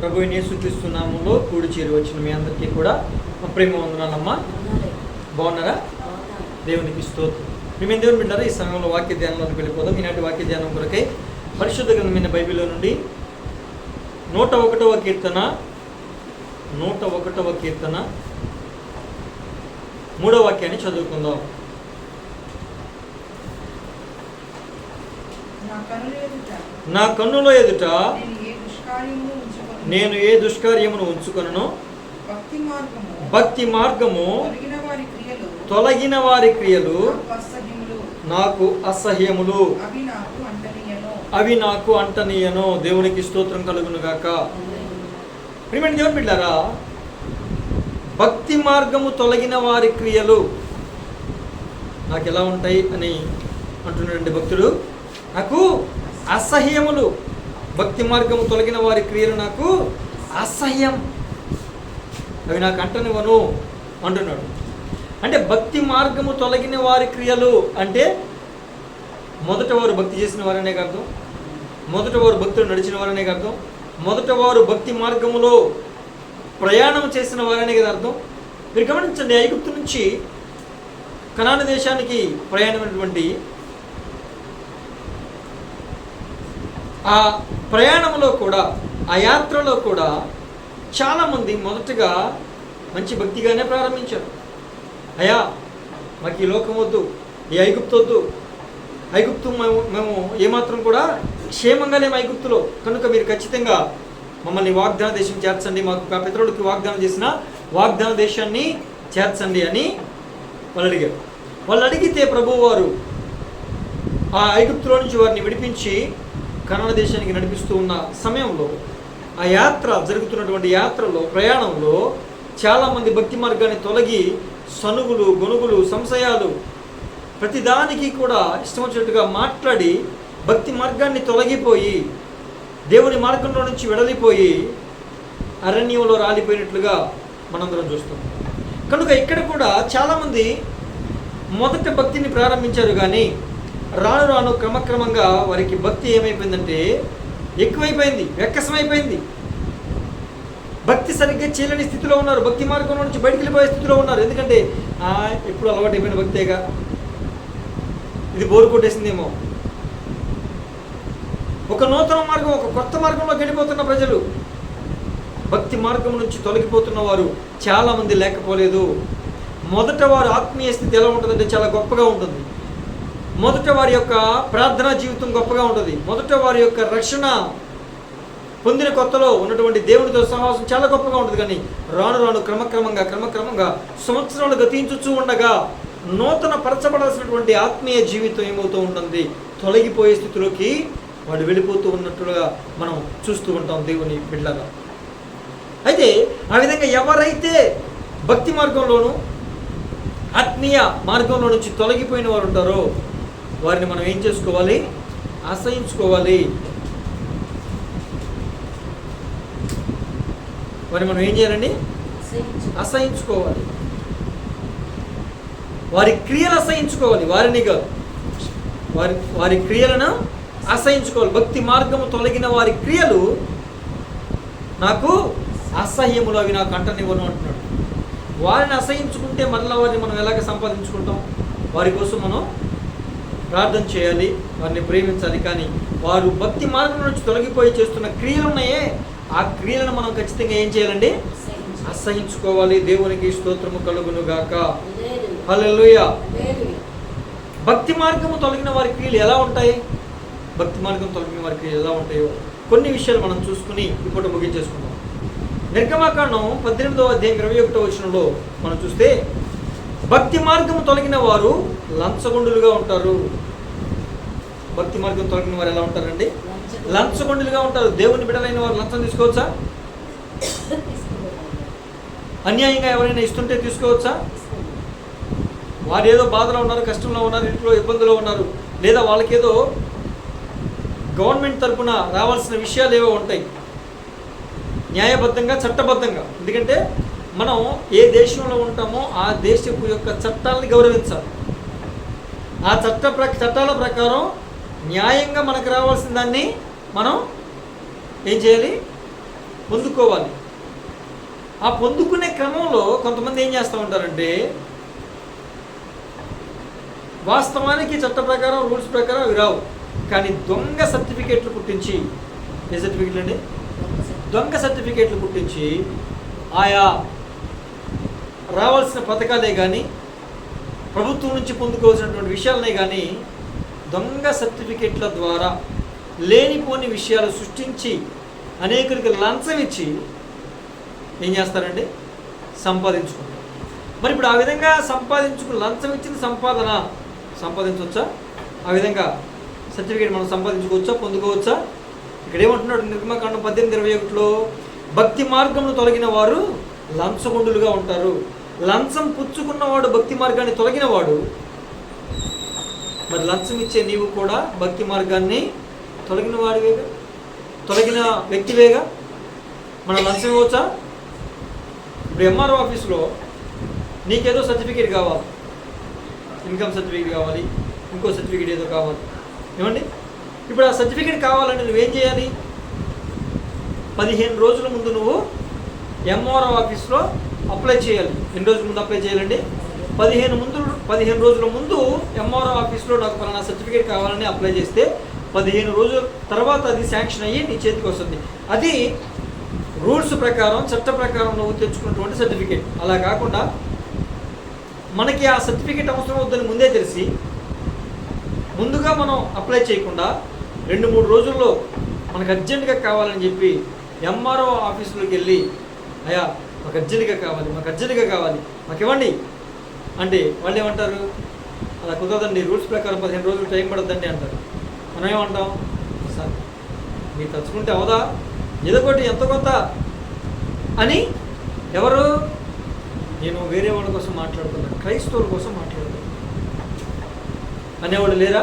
ప్రభు యేసుక్రీస్తు నామములో కూడి చేరి వచ్చిన మీ అందరికీ కూడా ప్రేమ వందనాలమ్మా. బాగున్నారా? దేవునికి స్తోత్రం. మేము దేవుని వింటారా? ఈ సమయంలో వాక్య ధ్యానంలోకి వెళ్ళిపోదాం. ఈనాటి వాక్య ధ్యానం కొరకై పరిశుద్ధ గ్రంథమైన బైబిల్లో నుండి 101వ కీర్తన 3వ వాక్యాన్ని చదువుకుందాం. నా కన్నుల ఎదుట నేను ఏ దుష్కార్యమును ఉంచుకొనను, భక్తి మార్గము తొలగిన వారి క్రియలు నాకు అసహ్యములు, అవి నాకు అంటనీయను. దేవునికి స్తోత్రం కలుగును గాక. ప్రియమైన దేవుని బిడ్డలారా, భక్తి మార్గము తొలగిన వారి క్రియలు నాకు ఎలా ఉంటాయి అని అంటున్నాడండి భక్తుడు. నాకు అసహ్యములు, భక్తి మార్గము తొలగిన వారి క్రియలు నాకు అసహ్యం, అవి నాకు అంటనివ్వను అంటున్నాడు. అంటే భక్తి మార్గము తొలగిన వారి క్రియలు అంటే మొదట వారు భక్తి చేసిన వారనే అర్థం, మొదట వారు భక్తులు నడిచిన వారనే అర్థం, మొదట వారు భక్తి మార్గములో ప్రయాణం చేసిన వారనే కదా అర్థం. మీరు గమనించండి, ఐగుప్తు నుంచి కనాను దేశానికి ప్రయాణమైనటువంటి ఆ ప్రయాణంలో కూడా, ఆ యాత్రలో కూడా చాలామంది మొదటగా మంచి భక్తిగానే ప్రారంభించారు. అయ్యా, మాకు ఈ లోకం వద్దు, ఈ ఐగుప్తు వద్దు, ఐగుప్తు మేము ఏమాత్రం కూడా క్షేమంగా లేము ఐగుప్తులో, కనుక మీరు ఖచ్చితంగా మమ్మల్ని వాగ్దాన దేశం చేర్చండి, మాకు పితరుడికి వాగ్దానం చేసిన వాగ్దాన దేశాన్ని చేర్చండి అని వాళ్ళు అడిగారు. వాళ్ళు అడిగితే ప్రభువు వారు ఆ ఐగుప్తులో నుంచి వారిని విడిపించి కనాను దేశానికి నడిపిస్తూ ఉన్న సమయంలో, ఆ యాత్ర జరుగుతున్నటువంటి యాత్రలో, ప్రయాణంలో చాలామంది భక్తి మార్గాన్ని తొలగి సనుగులు, గొనుగులు, సంశయాలు, ప్రతిదానికి కూడా ఇష్టం వచ్చినట్టుగా మాట్లాడి భక్తి మార్గాన్ని తొలగిపోయి దేవుని మార్గంలో నుంచి వెడలిపోయి అరణ్యంలో రాలిపోయినట్లుగా మనందరం చూస్తాం. కనుక ఇక్కడ కూడా చాలామంది మొదట భక్తిని ప్రారంభించారు, కానీ రాను రాను క్రమక్రమంగా వారికి భక్తి ఏమైపోయిందంటే ఎక్కువైపోయింది, వెక్కసమైపోయింది. భక్తి సరిగ్గా చేయలేని స్థితిలో ఉన్నారు, భక్తి మార్గంలో నుంచి బయటికి వెళ్ళిపోయే స్థితిలో ఉన్నారు. ఎందుకంటే ఎప్పుడు అలవాటైపోయిన భక్తేగా, ఇది బోరు కొట్టేసిందేమో. ఒక నూతన మార్గం, ఒక కొత్త మార్గంలోకి వెళ్ళిపోతున్న ప్రజలు, భక్తి మార్గం నుంచి తొలగిపోతున్న వారు చాలామంది లేకపోలేదు. మొదట వారి ఆత్మీయ స్థితి ఎలా ఉంటుందంటే చాలా గొప్పగా ఉంటుంది. మొదట వారి యొక్క ప్రార్థనా జీవితం గొప్పగా ఉంటుంది. మొదట వారి యొక్క రక్షణ పొందిన కొత్తలో ఉన్నటువంటి దేవునితో సహవాసం చాలా గొప్పగా ఉంటుంది. కానీ రాను రాను క్రమక్రమంగా సంవత్సరాలు గతించుచూ ఉండగా నూతన పరచబడాల్సినటువంటి ఆత్మీయ జీవితం ఏమవుతూ ఉంటుంది, తొలగిపోయే స్థితిలోకి వాళ్ళు వెళ్ళిపోతూ ఉన్నట్లుగా మనం చూస్తూ ఉంటాం దేవుని బిడ్డలారా. అయితే ఆ విధంగా ఎవరైతే భక్తి మార్గంలోనూ ఆత్మీయ మార్గంలో నుంచి తొలగిపోయిన వారు ఉంటారో వారిని మనం ఏం చేసుకోవాలి? అసహించుకోవాలి. వారిని మనం ఏం చేయాలండి? అసహించుకోవాలి. వారి క్రియలు అసహించుకోవాలి, వారిని కాదు, వారి క్రియలను అసహించుకోవాలి. భక్తి మార్గము తొలగిన వారి క్రియలు నాకు అసహ్యములు, అవి నాకు అంటనివ్వను అంటున్నాడు. వారిని అసహించుకుంటే మరలా వారిని మనం ఎలాగ సంపాదించుకుంటాం? వారి కోసం మనం ప్రార్థన చేయాలి, వారిని ప్రేమించాలి. కానీ వారు భక్తి మార్గం నుంచి తొలగిపోయి చేస్తున్న క్రియలు ఉన్నాయే, ఆ క్రియలను మనం ఖచ్చితంగా ఏం చేయాలండి? అసహించుకోవాలి. దేవునికి స్తోత్రము కలుగును గాక. హల్లెలూయా. భక్తి మార్గము తొలగిన వారి క్రియలు ఎలా ఉంటాయి? భక్తి మార్గం తొలగిన వారి క్రియలు ఎలా ఉంటాయో కొన్ని విషయాలు మనం చూసుకుని ఇప్పుడు ముగించేసుకుందాం. నిర్గమాకాండం 18వ అధ్యాయం 21వ వచనంలో మనం చూస్తే, భక్తి మార్గము తొలగిన వారు లంచగొండులుగా ఉంటారు. భక్తి మార్గం తొలగిన వారు ఎలా ఉంటారండి? లంచగొండులుగా ఉంటారు. దేవుని బిడ్డలైన వారు లంచం తీసుకోవచ్చా? అన్యాయంగా ఎవరైనా ఇస్తుంటే తీసుకోవచ్చా? వారు ఏదో బాధలో ఉన్నారు, కష్టంలో ఉన్నారు, ఇంట్లో ఇబ్బందులో ఉన్నారు, లేదా వాళ్ళకేదో గవర్నమెంట్ తరఫున రావాల్సిన విషయాలు ఏవో ఉంటాయి, న్యాయబద్ధంగా, చట్టబద్ధంగా. ఎందుకంటే మనం ఏ దేశంలో ఉంటామో ఆ దేశపు యొక్క చట్టాలని గౌరవించాలి. ఆ చట్టాల ప్రకారం న్యాయంగా మనకు రావాల్సిన దాన్ని మనం ఏం చేయాలి? పొందుకోవాలి. ఆ పొందుకునే క్రమంలో కొంతమంది ఏం చేస్తూ ఉంటారంటే, వాస్తవానికి చట్ట ప్రకారం రూల్స్ ప్రకారం అవి రావు, కానీ దొంగ సర్టిఫికేట్లు పుట్టించి, ఏ సర్టిఫికేట్లు అండి? దొంగ సర్టిఫికేట్లు పుట్టించి ఆయా రావాల్సిన పథకాలే కానీ ప్రభుత్వం నుంచి పొందుకోవాల్సినటువంటి విషయాలనే కానీ దొంగ సర్టిఫికేట్ల ద్వారా లేనిపోని విషయాలు సృష్టించి అనేకులకి లంచం ఇచ్చి ఏం చేస్తారండి? సంపాదించుకుంటారు. మరి ఇప్పుడు ఆ విధంగా లంచం ఇచ్చిన సంపాదించవచ్చా? ఆ విధంగా సర్టిఫికేట్ మనం సంపాదించుకోవచ్చా, పొందుకోవచ్చా? ఇక్కడ ఏమంటున్నాడు నిర్గమకాండం 18:21లో, భక్తి మార్గమును తొలగిన వారు లంచగొండులుగా ఉంటారు. లంచం పుచ్చుకున్నవాడు భక్తి మార్గాన్ని తొలగినవాడు. మరి లంచం ఇచ్చే నీవు కూడా భక్తి మార్గాన్ని తొలగిన వాడివేగా, తొలగిన వ్యక్తివేగా. మనం లంచం ఇవ్వచ్చా? ఇప్పుడు ఎంఆర్ఓ ఆఫీస్లో నీకేదో సర్టిఫికేట్ కావాలి, ఇన్కమ్ సర్టిఫికేట్ కావాలి, ఇంకో సర్టిఫికేట్ ఏదో కావాలి, ఏమండి? ఇప్పుడు ఆ సర్టిఫికేట్ కావాలంటే నువ్వేం చేయాలి? 15 రోజుల ముందు నువ్వు ఎంఆర్ఓ ఆఫీస్లో అప్లై చేయాలి. ఎన్ని రోజుల ముందు అప్లై చేయాలండి? 15 రోజుల ముందు ఎంఆర్ఓ ఆఫీస్లో నాకు పలానా సర్టిఫికేట్ కావాలని అప్లై చేస్తే 15 రోజుల తర్వాత అది శాంక్షన్ అయ్యి నీ చేతికి వస్తుంది. అది రూల్స్ ప్రకారం, చట్ట ప్రకారం నువ్వు తెచ్చుకున్నటువంటి సర్టిఫికేట్. అలా కాకుండా మనకి ఆ సర్టిఫికేట్ అవసరం వద్దని ముందే తెలిసి ముందుగా మనం అప్లై చేయకుండా 2-3 రోజుల్లో మనకు అర్జెంటుగా కావాలని చెప్పి ఎంఆర్ఓ ఆఫీసులోకి వెళ్ళి, అయ్యా మాకు అర్జెంటుగా కావాలి, మాకు ఇవ్వండి అంటే వాళ్ళు ఏమంటారు? అలా కుదరదండి, రూల్స్ ప్రకారం 15 రోజులు టైం పడద్దండి అంటారు. మనం ఏమంటాం? సార్ మీరు తలుచుకుంటే అవదా, ఏదో ఒకటి ఎంత కొంత అని. ఎవరు? నేను వేరే వాళ్ళ కోసం మాట్లాడుతున్నాను, క్రైస్తవుల కోసం మాట్లాడుతున్నాను అనేవాళ్ళు లేరా?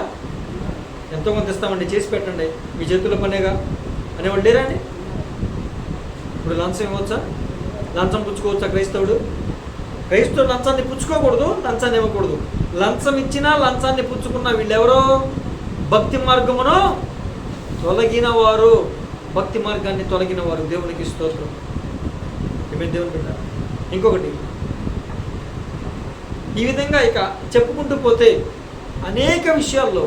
ఎంతో కొంత ఇస్తామండి, చేసి పెట్టండి, మీ చేతుల పనేగా అనేవాళ్ళు లేరా అండి? ఇప్పుడు లంచం ఇవ్వచ్చా? లంచం పుచ్చుకోవచ్చా క్రైస్తవుడు? క్రైస్తవుడు లంచాన్ని పుచ్చుకోకూడదు, లంచాన్ని ఇవ్వకూడదు. లంచం ఇచ్చినా లంచాన్ని పుచ్చుకున్న వీళ్ళెవరో భక్తి మార్గమును తొలగిన వారు, భక్తి మార్గాన్ని తొలగిన వారు. దేవునికి స్తోత్రం. ఏమేమి దేవుని బిడ్డ. ఇంకొకటి, ఈ విధంగా ఇక చెప్పుకుంటూ పోతే అనేక విషయాల్లో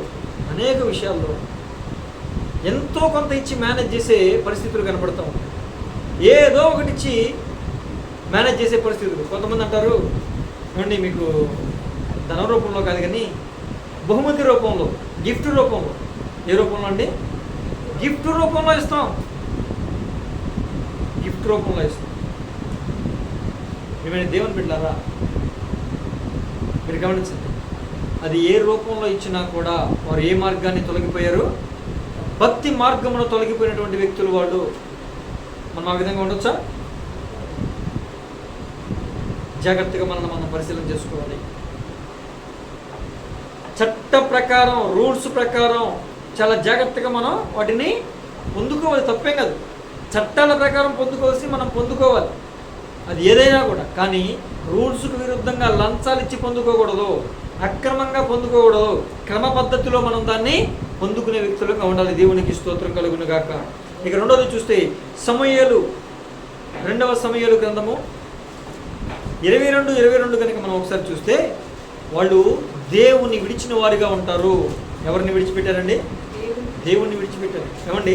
ఎంతో కొంత ఇచ్చి మేనేజ్ చేసే పరిస్థితులు కనపడతా ఉంటాయి. ఏదో ఒకటి ఇచ్చి మేనేజ్ చేసే పరిస్థితులు. కొంతమంది అంటారు, ఏమండి మీకు ధన రూపంలో కాదు కానీ బహుమతి రూపంలో, గిఫ్ట్ రూపంలో. ఏ రూపంలో అండి? గిఫ్ట్ రూపంలో ఇస్తాం. ఏమైనా దేవుని బిడ్డలారా, మీరు గమనించండి. అది ఏ రూపంలో ఇచ్చినా కూడా వారు ఏ మార్గాన్ని తొలగిపోయారు? భక్తి మార్గమును తొలగిపోయినటువంటి వ్యక్తులు వాళ్ళు. మనం ఆ విధంగా ఉండొచ్చా? జాగ్రత్తగా మనం పరిశీలన చేసుకోవాలి. చట్ట ప్రకారం, రూల్స్ ప్రకారం చాలా జాగ్రత్తగా మనం వాటిని పొందుకోవాలి. తప్పేం కాదు, చట్టాల ప్రకారం మనం పొందుకోవాలి, అది ఏదైనా కూడా. కానీ రూల్స్కు విరుద్ధంగా లంచాలు ఇచ్చి పొందుకోకూడదు, అక్రమంగా పొందుకోకూడదు. క్రమ పద్ధతిలో మనం దాన్ని పొందుకునే వ్యక్తులుగా ఉండాలి. దేవునికి స్తోత్రం కలుగును గాక. ఇక రెండోది చూస్తే సమూయేలు, 2వ సమూయేలు గ్రంథము 22 కనుక మనం ఒకసారి చూస్తే, వాళ్ళు దేవుని విడిచిన వారిగా ఉంటారు. ఎవరిని విడిచిపెట్టారండి? దేవుణ్ణి విడిచిపెట్టారు. ఏమండి,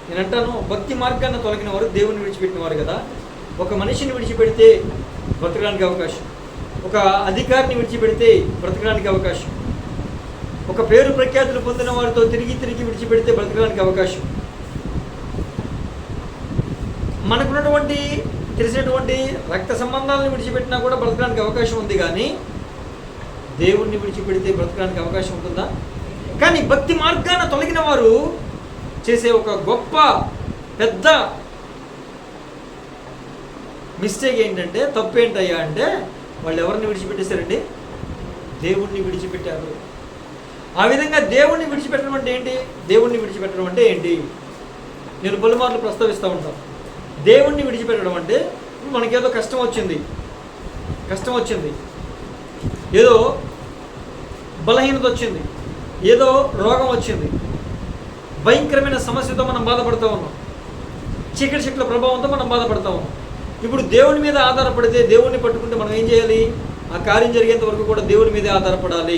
నేను అంటాను, భక్తి మార్గాన్ని తొలగిన వారు దేవుణ్ణి విడిచిపెట్టిన వారు కదా. ఒక మనిషిని విడిచిపెడితే బ్రతకడానికి అవకాశం, ఒక అధికారిని విడిచిపెడితే బ్రతకడానికి అవకాశం, ఒక పేరు ప్రఖ్యాతులు పొందిన వారితో తిరిగి విడిచిపెడితే బ్రతకడానికి అవకాశం, మనకున్నటువంటి తెలిసినటువంటి రక్త సంబంధాలను విడిచిపెట్టినా కూడా బ్రతకడానికి అవకాశం ఉంది. కానీ దేవుణ్ణి విడిచిపెడితే బ్రతకడానికి అవకాశం ఉంటుందా? కానీ భక్తి మార్గాన తొలగిన వారు చేసే ఒక గొప్ప పెద్ద మిస్టేక్ ఏంటంటే, తప్పు ఏంటయ్యా అంటే, వాళ్ళు ఎవరిని విడిచిపెట్టేశారండి? దేవుణ్ణి విడిచిపెట్టారు. ఆ విధంగా దేవుణ్ణి విడిచిపెట్టడం అంటే ఏంటి? నేను పలుమార్లు ప్రస్తావిస్తూ ఉంటాను. దేవుణ్ణి విడిచిపెట్టడం అంటే, మనకేదో కష్టం వచ్చింది, ఏదో బలహీనత వచ్చింది, ఏదో రోగం వచ్చింది, భయంకరమైన సమస్యతో మనం బాధపడుతూ ఉన్నాం, చీకటి శక్తుల ప్రభావంతో మనం బాధపడతాము. ఇప్పుడు దేవుని మీద ఆధారపడితే, దేవుణ్ణి పట్టుకుంటే మనం ఏం చేయాలి? ఆ కార్యం జరిగేంత వరకు కూడా దేవుని మీదే ఆధారపడాలి,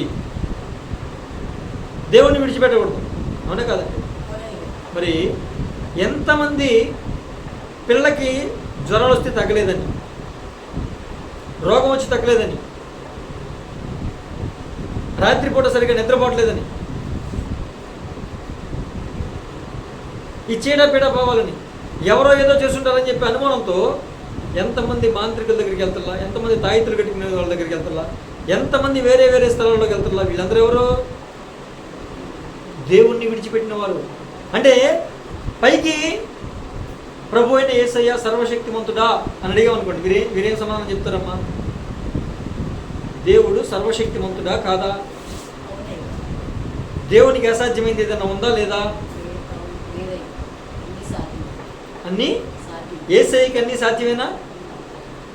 దేవుణ్ణి విడిచిపెట్టకూడదు. అవునా కదండి? మరి ఎంతమంది పిల్లలకి జ్వరాలు వస్తే తగ్గలేదని, రోగం వచ్చి తగ్గలేదని, రాత్రిపూట సరిగ్గా నిద్రపోవట్లేదని, ఈ చీడపీడ పోవాలని, ఎవరో ఏదో చేస్తుంటారని చెప్పి అనుమానంతో ఎంతమంది మాంత్రికుల దగ్గరికి వెళ్తారా, ఎంతమంది తాయితులు కట్టుకునే వాళ్ళ దగ్గరికి వెళ్తారా, ఎంతమంది వేరే వేరే స్థలాల్లోకి వెళ్తారా? వీళ్ళందరూ ఎవరు? దేవుణ్ణి విడిచిపెట్టిన వారు. అంటే పైకి ప్రభు అయిన యేసయ్య సర్వశక్తిమంతుడా అని అడిగామనుకోండి, వీరేం సమాధానం చెప్తారమ్మా? దేవుడు సర్వశక్తిమంతుడా కాదా? దేవునికి అసాధ్యమైంది ఏదైనా ఉందా లేదా? అన్నీ యేసయ్యకి అన్నీ సాధ్యమేనా?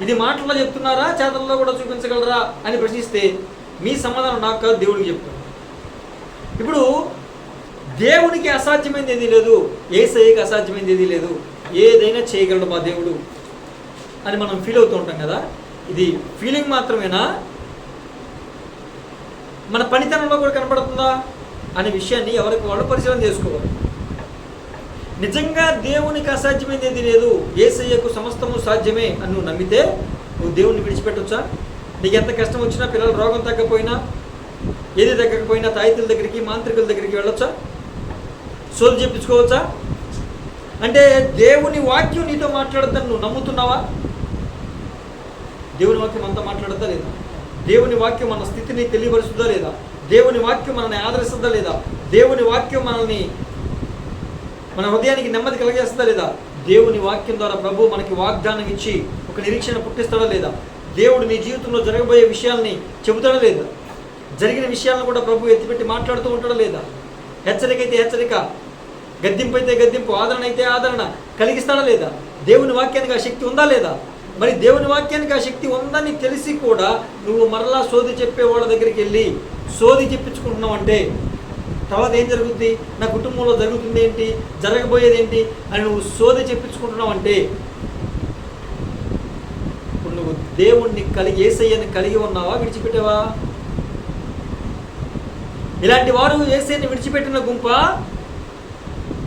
ఇది మాటల్లో చెప్తున్నారా, చేతల్లో కూడా చూపించగలరా అని ప్రశ్నిస్తే మీ సమాధానం నాకు కాదు, దేవుడికి చెప్తాను. ఇప్పుడు దేవునికి అసాధ్యమైంది ఏదీ లేదు, యేసయ్యకి అసాధ్యమైంది ఏదీ లేదు, ఏదైనా చేయగలడు మా దేవుడు అని మనం ఫీల్ అవుతూ ఉంటాం కదా. ఇది ఫీలింగ్ మాత్రమేనా, మన పనితనంలో కూడా కనపడుతుందా అనే విషయాన్ని ఎవరికి వాళ్ళు పరిశీలన చేసుకోవాలి. నిజంగా దేవునికి అసాధ్యమైంది ఏది లేదు, యేసయ్యకు సమస్తము సాధ్యమే అని నువ్వు నమ్మితే నువ్వు దేవుణ్ణి విడిచిపెట్టొచ్చా? నీకు ఎంత కష్టం వచ్చినా, పిల్లల రోగం తగ్గకపోయినా, ఏది తగ్గకపోయినా తాయితుల దగ్గరికి, మాంత్రికుల దగ్గరికి వెళ్ళొచ్చా? సోది చెప్పించుకోవచ్చా? అంటే దేవుని వాక్యం నీతో మాట్లాడద్దని నువ్వు నమ్ముతున్నావా? దేవుని వాక్యం అంతా మాట్లాడద్దా లేదా? దేవుని వాక్యం మన స్థితిని తెలియపరుస్తుందా లేదా? దేవుని వాక్యం మనల్ని ఆదరిస్తుందా లేదా? దేవుని వాక్యం మనల్ని, మన హృదయానికి నెమ్మది కలిగేస్తుందా లేదా? దేవుని వాక్యం ద్వారా ప్రభు మనకి వాగ్దానం ఇచ్చి ఒక నిరీక్షణ పుట్టిస్తాడా లేదా? దేవుడు నీ జీవితంలో జరగబోయే విషయాల్ని చెబుతాడా లేదా? జరిగిన విషయాలను కూడా ప్రభు ఎత్తిపెట్టి మాట్లాడుతూ ఉంటాడా లేదా? హెచ్చరిక అయితే హెచ్చరిక, గద్దింపు అయితే గద్దింపు, ఆదరణ అయితే ఆదరణ కలిగిస్తాడా లేదా? దేవుని వాక్యానికి ఆ శక్తి ఉందా లేదా? మరి దేవుని వాక్యానికి ఆ శక్తి ఉందని తెలిసి కూడా నువ్వు మరలా సోది చెప్పే వాళ్ళ దగ్గరికి వెళ్ళి సోది చెప్పించుకుంటున్నావు అంటే తర్వాత ఏం జరుగుద్ది? నా కుటుంబంలో జరుగుతుంది ఏంటి, జరగబోయేది ఏంటి అని నువ్వు సోది చెప్పించుకుంటున్నావు అంటే ఇప్పుడు నువ్వు దేవుణ్ణి యేసయ్యని కలిగి ఉన్నావా, విడిచిపెట్టావా? ఇలాంటి వారు యేసయ్యని విడిచిపెట్టిన గుంప,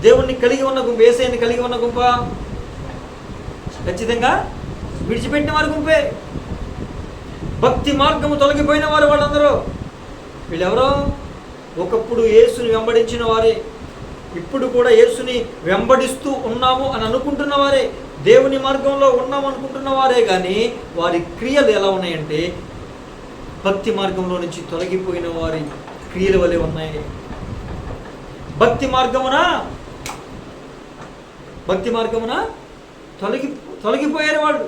దేవుణ్ణి కలిగి ఉన్న గుంప, యేసయ్యని కలిగి ఉన్న గుంప? ఖచ్చితంగా విడిచిపెట్టిన వారి గుంపే. భక్తి మార్గము తొలగిపోయిన వారు వాళ్ళందరూ. వీళ్ళెవరో ఒకప్పుడు యేసుని వెంబడించిన వారే, ఇప్పుడు కూడా యేసుని వెంబడిస్తూ ఉన్నాము అని అనుకుంటున్న వారే, దేవుని మార్గంలో ఉన్నాము అనుకుంటున్న వారే. కానీ వారి క్రియలు ఎలా ఉన్నాయంటే భక్తి మార్గంలో నుంచి తొలగిపోయిన వారి క్రియల వలె ఉన్నాయి. భక్తి మార్గమున తొలగిపోయారు వాళ్ళు.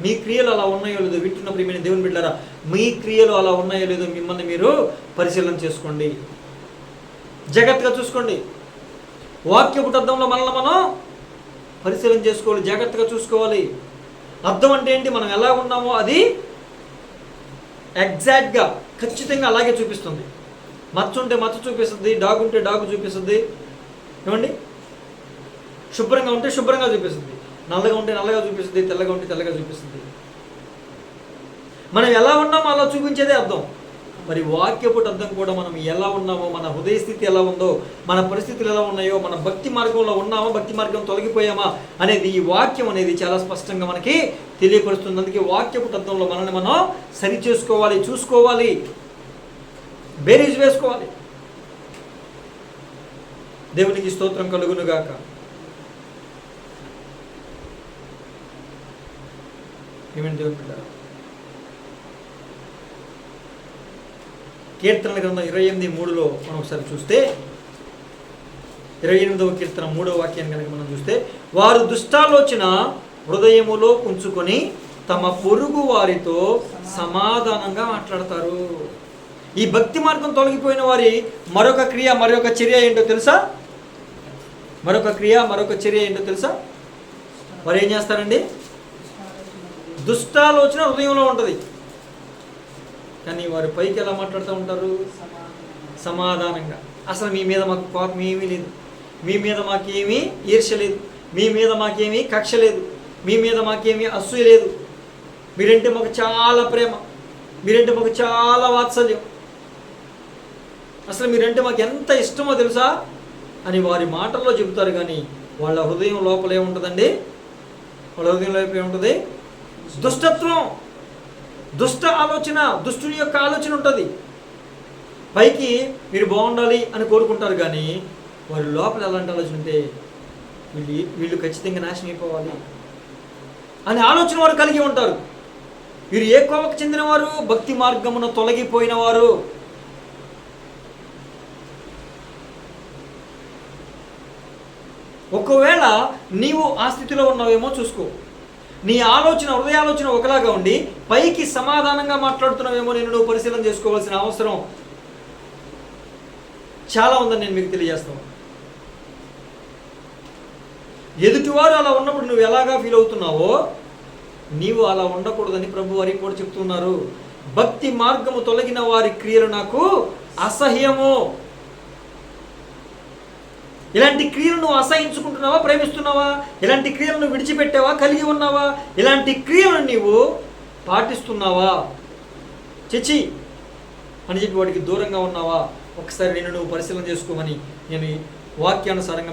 మీ క్రియలు అలా ఉన్నాయో లేదో, వింటున్న ప్రియమైన దేవుని బిడ్డలారా, మీ క్రియలు అలా ఉన్నాయో లేదో మిమ్మల్ని మీరు పరిశీలన చేసుకోండి, జాగ్రత్తగా చూసుకోండి. వాక్యపు అర్థంలో మనల్ని మనం పరిశీలన చేసుకోవాలి, జాగ్రత్తగా చూసుకోవాలి. అర్థం అంటే ఏంటి? మనం ఎలా ఉన్నామో అది ఎగ్జాక్ట్గా ఖచ్చితంగా అలాగే చూపిస్తుంది. మచ్చ ఉంటే మచ్చ చూపిస్తుంది, డాగు ఉంటే డాగు చూపిస్తుంది, ఏమండి? శుభ్రంగా ఉంటే శుభ్రంగా చూపిస్తుంది, నల్లగా ఉంటే నల్లగా చూపిస్తుంది, తెల్లగా ఉంటే తెల్లగా చూపిస్తుంది. మనం ఎలా ఉన్నామో అలా చూపించేదే అర్థం. మరి వాక్యపు అర్థం కూడా మనం ఎలా ఉన్నామో, మన హృదయ స్థితి ఎలా ఉందో, మన పరిస్థితులు ఎలా ఉన్నాయో, మన భక్తి మార్గంలో ఉన్నామా, భక్తి మార్గం తొలగిపోయామా అనేది ఈ వాక్యం అనేది చాలా స్పష్టంగా మనకి తెలియపరుస్తుంది. అందుకే వాక్యపు అర్థంలో మనల్ని మనం సరి చేసుకోవాలి, చూసుకోవాలి, బేరీజ్ వేసుకోవాలి. దేవునికి స్తోత్రం కలుగునుగాక. ఏమేమి దేవుని బిడ్డలారా, కీర్తనల గ్రంథం 28:3లో మనం ఒకసారి చూస్తే, 28వ కీర్తన 3వ వాక్యాన్ని కనుక మనం చూస్తే, వారు దుష్టాలోచన హృదయములో ఉంచుకొని తమ పొరుగు వారితో సమాధానంగా మాట్లాడతారు. ఈ భక్తి మార్గం తొలగిపోయిన వారి మరొక క్రియ, మరొక చర్య ఏంటో తెలుసా? వారు ఏం చేస్తారండి? దుష్టాలోచన హృదయంలో ఉంటుంది, కానీ వారి పైకి ఎలా మాట్లాడుతూ ఉంటారు? సమాధానంగా. అసలు మీ మీద మాకు కోపం ఏమీ లేదు, మీ మీద మాకేమీ ఈర్ష్య లేదు, మీ మీద మాకేమీ కక్ష లేదు, మీ మీద మాకేమీ అసూయ లేదు, మీరంటే మాకు చాలా ప్రేమ, మీరంటే మాకు చాలా వాత్సల్యం, అసలు మీరంటే మాకు ఎంత ఇష్టమో తెలుసా అని వారి మాటల్లో చెబుతారు. కానీ వాళ్ళ హృదయం లోపల ఏముంటుందండి? వాళ్ళ హృదయం లోపల ఏముంటుంది? దుష్టత్వం, దుష్ట ఆలోచన, దుష్టుని యొక్క ఆలోచన ఉంటుంది. పైకి మీరు బాగుండాలి అని కోరుకుంటారు, కానీ వారి లోపల ఎలాంటి ఆలోచన ఉంటే వీళ్ళు ఖచ్చితంగా నాశనం అయిపోవాలి అనే ఆలోచన వారు కలిగి ఉంటారు. వీరు ఏ కోవకు చెందినవారు? భక్తి మార్గమున తొలగిపోయిన వారు. ఒకవేళ నీవు ఆ స్థితిలో ఉన్నావేమో చూసుకో. నీ ఆలోచన, హృదయాలోచన ఒకలాగా ఉండి పైకి సమాధానంగా మాట్లాడుతున్నావేమో నువ్వు పరిశీలన చేసుకోవాల్సిన అవసరం చాలా ఉందని నేను మీకు తెలియజేస్తాను. ఎదుటివారు అలా ఉన్నప్పుడు నువ్వు ఎలాగా ఫీల్ అవుతున్నావో నీవు అలా ఉండకూడదని ప్రభు వారికి కూడా చెప్తున్నారు. భక్తి మార్గము తొలగిన వారి క్రియలు నాకు అసహ్యము. ఇలాంటి క్రియలు నువ్వు అసహించుకుంటున్నావా, ప్రేమిస్తున్నావా? ఇలాంటి క్రియలను విడిచిపెట్టావా, కలిగి ఉన్నావా? ఇలాంటి క్రియలను నీవు పాటిస్తున్నావా, చిచి అని చెప్పి వాడికి దూరంగా ఉన్నావా? ఒకసారి నువ్వు పరిశీలన చేసుకోమని నేను వాక్యానుసారంగా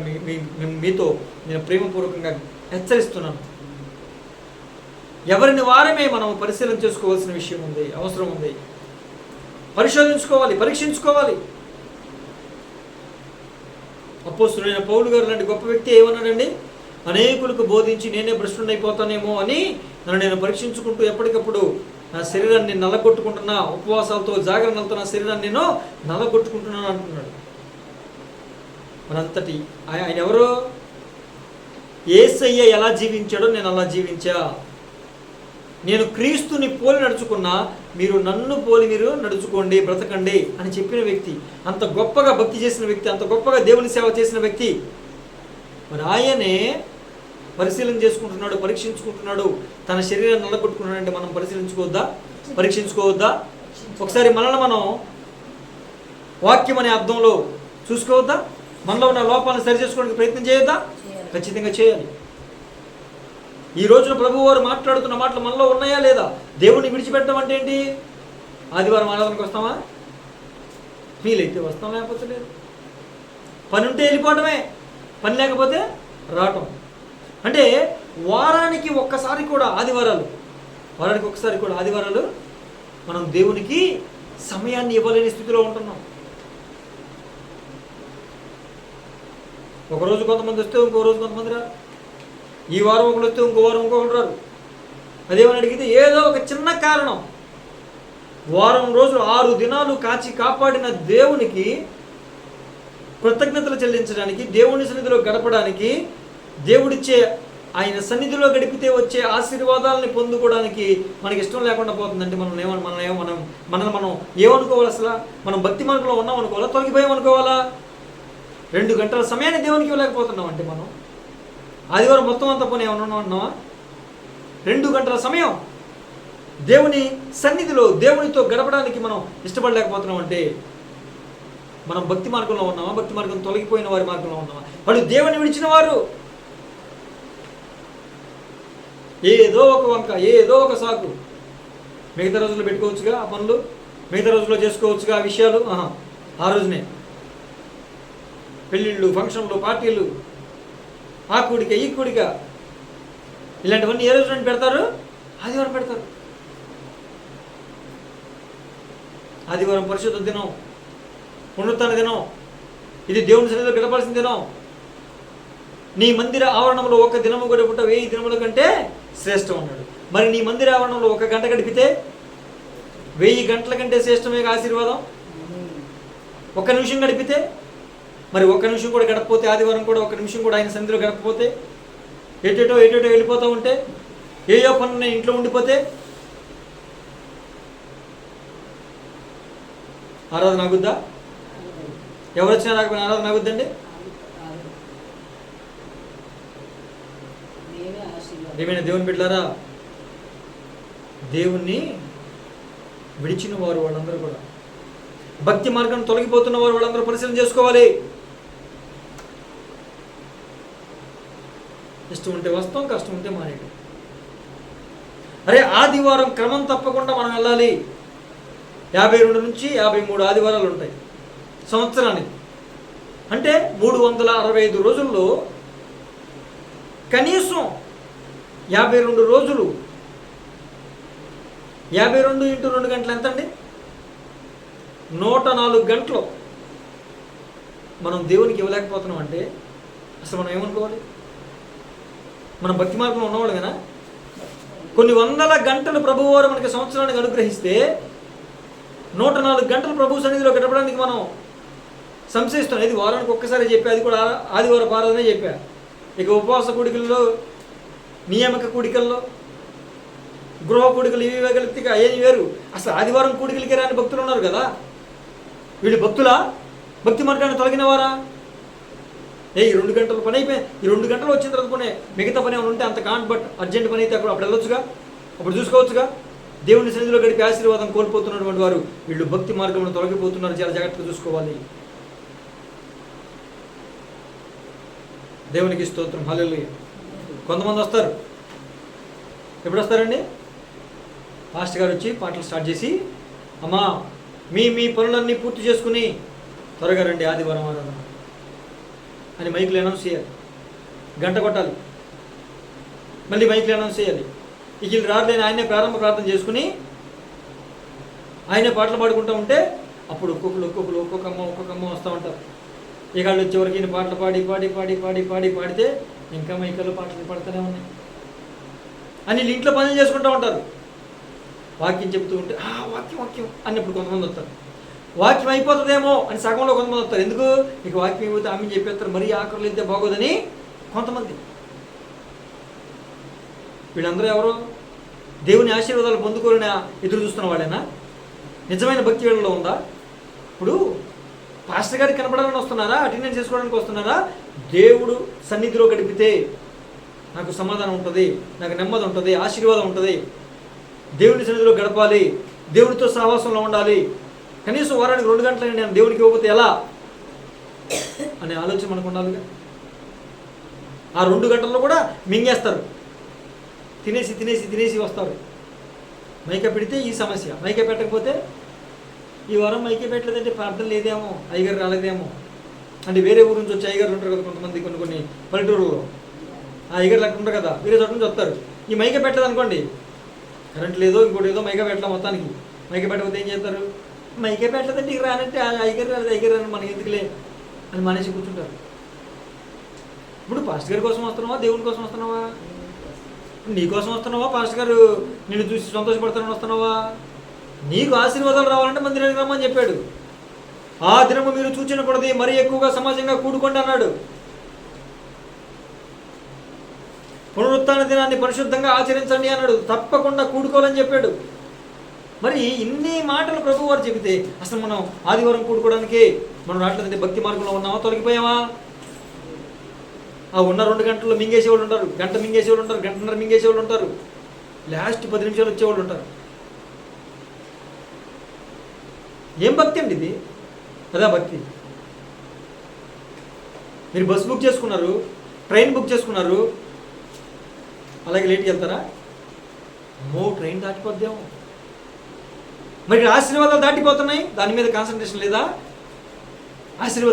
మీతో నేను ప్రేమపూర్వకంగా హెచ్చరిస్తున్నాను. ఎవరిని వారమే మనం పరిశీలన చేసుకోవాల్సిన విషయం ఉంది, అవసరం ఉంది. పరిశోధించుకోవాలి, పరీక్షించుకోవాలి. అపోస్తలుడైన పౌలు గారు లాంటి గొప్ప వ్యక్తి ఏమన్నాడండి? అనేకులకు బోధించి నేనే భ్రష్టుడైపోతానేమో అని నన్ను నేను పరీక్షించుకుంటూ ఎప్పటికప్పుడు నా శరీరాన్ని నల్లగొట్టుకుంటున్నా, ఉపవాసాలతో జాగరణలతో నా శరీరాన్ని నేను నల్లగొట్టుకుంటున్నాను అంటున్నాడు. మనంతటి ఆయన ఎవరు? యేసయ్య ఎలా జీవించాడో నేను అలా జీవించా. నేను క్రీస్తుని పోలి నడుచుకున్నా, మీరు నన్ను పోలి మీరు నడుచుకోండి, బ్రతకండి అని చెప్పిన వ్యక్తి, అంత గొప్పగా భక్తి చేసిన వ్యక్తి, అంత గొప్పగా దేవుని సేవ చేసిన వ్యక్తి. మరి ఆయనే పరిశీలన చేసుకుంటున్నాడు, పరీక్షించుకుంటున్నాడు, తన శరీరాన్ని నల్లగొట్టుకున్నాడు. అంటే మనం పరిశీలించుకోవద్దా, పరీక్షించుకోవద్దా? ఒకసారి మనల్ని మనం వాక్యం అనే అర్థంలో చూసుకోవద్దా? మనలో ఉన్న లోపాలను సరి చేసుకోవడానికి ప్రయత్నం చేయొద్దా? ఖచ్చితంగా చేయాలి. ఈ రోజున ప్రభువు వారు మాట్లాడుతున్న మాటలు మనలో ఉన్నాయా లేదా? దేవుణ్ణి విడిచిపెట్టడం అంటే ఏంటి? ఆదివారం ఆరాధనకు వస్తామా? వీలైతే వస్తాం, లేకపోతే లేదు. పని ఉంటే వెళ్ళిపోవడమే, పని లేకపోతే రావటం. అంటే వారానికి ఒక్కసారి కూడా ఆదివారాలు మనం దేవునికి సమయాన్ని ఇవ్వలేని స్థితిలో ఉంటున్నాం. ఒకరోజు కొంతమంది వస్తే ఇంకో రోజు కొంతమంది రారు. ఈ వారం ఒకరు వస్తే ఇంకో వారం ఇంకొకరు రారు. అదేమని అడిగితే ఏదో ఒక చిన్న కారణం. వారం రోజులు 6 దినాలు కాపాడిన దేవునికి కృతజ్ఞతలు చెల్లించడానికి, దేవుని సన్నిధిలో గడపడానికి, దేవుడిచ్చే ఆయన సన్నిధిలో గడిపితే వచ్చే ఆశీర్వాదాలని పొందుకోవడానికి మనకి ఇష్టం లేకుండా పోతుందంటే మనం ఏమనుకోవాలి? అసలు మనం భక్తి మార్గంలో ఉన్నాం అనుకోవాలా, తొలగిపోయాం అనుకోవాలా? 2 గంటల సమయాన్ని దేవునికి ఇవ్వలేకపోతున్నాం అంటే మనం ఆదివారం మొత్తం అంతా పని ఏమన్నా ఉన్నావా? 2 గంటల సమయం దేవుని సన్నిధిలో దేవునితో గడపడానికి మనం ఇష్టపడలేకపోతున్నాం అంటే మనం భక్తి మార్గంలో ఉన్నామా, భక్తి మార్గం తొలగిపోయిన వారి మార్గంలో ఉన్నామా? వాళ్ళు దేవుని విడిచిన వారు. ఏదో ఒక వంక, ఏదో ఒక సాకు. మిగతా రోజుల్లో పెట్టుకోవచ్చుగా ఆ పనులు, మిగతా రోజుల్లో చేసుకోవచ్చుగా ఆ విషయాలు. ఆ రోజునే పెళ్ళిళ్ళు, ఫంక్షన్లు, పార్టీలు, ఆ కూడిక ఈ కూడిక, ఇలాంటివన్నీ ఏ రోజు పెడతారు? ఆదివారం పెడతారు. ఆదివారం పరిశుద్ధ దినం, పునరుత్థాన దినం, ఇది దేవుని సన్నిధిలో గడపాల్సిన దినం. నీ మందిర ఆవరణంలో 1 దినము గడుపుట 1000 దినముల కంటే శ్రేష్టం అన్నాడు. మరి నీ మందిర ఆవరణంలో 1 గంట గడిపితే 1000 గంటల కంటే శ్రేష్టమే ఆశీర్వాదం. 1 నిమిషం గడిపితే, మరి 1 నిమిషం కూడా గడపపోతే, ఆదివారం కూడా 1 నిమిషం కూడా ఆయన సన్నిధిలో గడపపోతే, ఏటేటో వెళ్ళిపోతూ ఉంటే, ఏయో పనులు ఇంట్లో ఉండిపోతే ఆరాధన ఆగుద్దా? ఎవరు వచ్చినా రాకపోయినా ఆరాధన ఆగుద్దండి? ఏమైనా దేవుని బిడ్డలారా, దేవుణ్ణి విడిచిన వారు వాళ్ళందరూ కూడా భక్తి మార్గం తొలగిపోతున్న వారు వాళ్ళందరూ పరిశీలన చేసుకోవాలి. ఇష్టం ఉంటే వస్తాం, కష్టం ఉంటే మానేయడం. అరే ఆదివారం క్రమం తప్పకుండా మనం వెళ్ళాలి. 52 నుంచి 53 ఆదివారాలు ఉంటాయి సంవత్సరానికి. అంటే 365 రోజుల్లో కనీసం 52 రోజులు, 52 × 2 గంటలు ఎంతండి? 104 గంటలు మనం దేవునికి ఇవ్వలేకపోతున్నాం అంటే అసలు మనం ఏమనుకోవాలి? మనం భక్తి మార్గంలో ఉన్నవాళ్ళు కదా. కొన్ని వందల గంటలు ప్రభువారు మనకి సంవత్సరానికి అనుగ్రహిస్తే 104 గంటలు ప్రభు సన్నిధిలో గడపడానికి మనం సంశయిస్తున్నాం. ఇది వారానికి ఒక్కసారి చెప్పా, అది కూడా ఆదివారం ఆరాధనే చెప్పా. ఇక ఉపవాస కూడికల్లో, నియామక కూడికల్లో, గృహ కూడికలు ఇవి కలిపితే అయ్యేది వేరు. అసలు ఆదివారం కూడికలకి రాని భక్తులు ఉన్నారు కదా. వీళ్ళు భక్తులా? భక్తి మార్గాన్ని తొలగిన వారా? ఈ 2 గంటల పని అయిపోయి, ఈ 2 గంటలు వచ్చిన తర్వాత కొనే మిగతా పని ఏమైనా ఉంటే అంత కాంట్, బట్ అర్జెంట్ పని అయితే అప్పుడు వెళ్ళొచ్చుగా, అప్పుడు చూసుకోవచ్చుగా. దేవుని సన్నిధిలో గడిపి ఆశీర్వాదం కోల్పోతున్నటువంటి వారు వీళ్ళు భక్తి మార్గంలో తొలగిపోతున్నారు. చాలా జాగ్రత్తగా చూసుకోవాలి. దేవునికి స్తోత్రం, హల్లెలూయా. కొంతమంది వస్తారు. ఎప్పుడు వస్తారండి? పాస్టర్ గారు వచ్చి పాటలు స్టార్ట్ చేసి, అమ్మా మీ పనులన్నీ పూర్తి చేసుకుని త్వరగా రండి ఆదివారం ఆరాధన అని మైకులు అనౌన్స్ చేయాలి. గంట కొట్టాలి, మళ్ళీ మైకులు అనౌన్స్ చేయాలి. ఇక వీళ్ళు రాట్లేని ఆయనే ప్రారంభ ప్రార్థన చేసుకుని ఆయనే పాటలు పాడుకుంటూ ఉంటే అప్పుడు ఒక్కొక్క అమ్మ వస్తూ ఉంటారు. ఇక వాళ్ళు వచ్చేవరకు ఈయన పాటలు పాడితే ఇంకా మైకల్లో పాటలు పాడుతూనే ఉన్నాయి అని వీళ్ళు ఇంట్లో పనులు చేసుకుంటూ ఉంటారు. వాక్యం చెప్తూ ఉంటే వాక్యం అన్నప్పుడు కొంతమంది వస్తారు. వాక్యం అయిపోతుందేమో అని సగంలో కొంతమంది వస్తారు. ఎందుకు? ఇక వాక్యం అయిపోతే ఆమె చెప్పేస్తారు, మరీ ఆకలి అయితే బాగోదని కొంతమంది. వీళ్ళందరూ ఎవరు? దేవుని ఆశీర్వాదాలు పొందుకోవాలని ఎదురు చూస్తున్న వాళ్ళేనా? నిజమైన భక్తి వీళ్ళలో ఉందా? ఇప్పుడు పాస్టర్ గారికి కనపడాలని వస్తున్నారా? అటెండెన్స్ చేసుకోవడానికి వస్తున్నారా? దేవుడు సన్నిధిలో గడిపితే నాకు సమాధానం ఉంటుంది, నాకు నెమ్మది ఉంటుంది, ఆశీర్వాదం ఉంటుంది. దేవుని సన్నిధిలో గడపాలి, దేవుడితో సహవాసంలో ఉండాలి. కనీసం వారానికి 2 గంటలు నేను దేవుడికి ఇవ్వకపోతే ఎలా అనే ఆలోచన మనకు ఉండాలిగా. ఆ 2 గంటల్లో కూడా మింగేస్తారు, తినేసి వస్తారు. మైకా పెడితే ఈ సమస్య, మైకా పెట్టకపోతే ఈ వారం మైకా పెట్టలేదంటే ప్రార్థన లేదేమో, అయ్యగారు రాలేదేమో అంటే వేరే ఊరు నుంచి వచ్చి అయ్యగారు ఉంటారు కదా కొంతమంది, కొన్ని పల్లెటూరులో ఆ అయ్యగారు అక్కడ ఉంటారు కదా, వేరే చోట నుంచి వస్తారు. ఈ మైకా పెట్టలేదు అనుకోండి, కరెంట్ లేదో ఇంకోటి ఏదో మైకా పెట్టడం మొత్తానికి. మైకా పెట్టకపోతే ఏం చేస్తారు? మైకా పెట్టలేదంటే ఇక రానంటే అయ్యగారు రాని మనకి ఎందుకులే అని మనిషి కూర్చుంటారు. ఇప్పుడు పాస్టర్ గారి కోసం వస్తున్నావా, దేవుని కోసం వస్తున్నావా? నీ కోసం వస్తున్నావా? పాస్టర్ గారు నిన్ను చూసి సంతోషపడతానని వస్తున్నావా? నీకు ఆశీర్వాదాలు రావాలంటే మందిరానికి రమ్మని చెప్పాడు. ఆ దినము మీరు చూచినకూడదు, మరీ ఎక్కువగా సమాజంగా కూడుకోండి అన్నాడు. పునరుత్థాన దినాన్ని పరిశుద్ధంగా ఆచరించండి అన్నాడు. తప్పకుండా కూడుకోవాలని చెప్పాడు. మరి ఇన్ని మాటలు ప్రభు వారు చెబితే అసలు మనం ఆదివారం కూడుకోవడానికి మనం రావట్లేదంటే భక్తి మార్గంలో ఉన్నామా, తొలగిపోయామా? ఆ ఉన్న 2 గంటల్లో మింగేసేవాళ్ళు ఉంటారు, గంట మింగేసేవాళ్ళు ఉంటారు, గంటన్నర మింగేసేవాళ్ళు ఉంటారు, లాస్ట్ 10 నిమిషాలు వచ్చేవాళ్ళు ఉంటారు. ఏం భక్తి అండి ఇది? అదా భక్తి? మీరు బస్ బుక్ చేసుకున్నారు, ట్రైన్ బుక్ చేసుకున్నారు, అలాగే లేట్కి వెళ్తారా? ట్రైన్ దాటిపోద్దేమో. మరి ఆశీర్వాదాలు దాటిపోతున్నాయి, దాని మీద కాన్సన్ట్రేషన్ లేదా?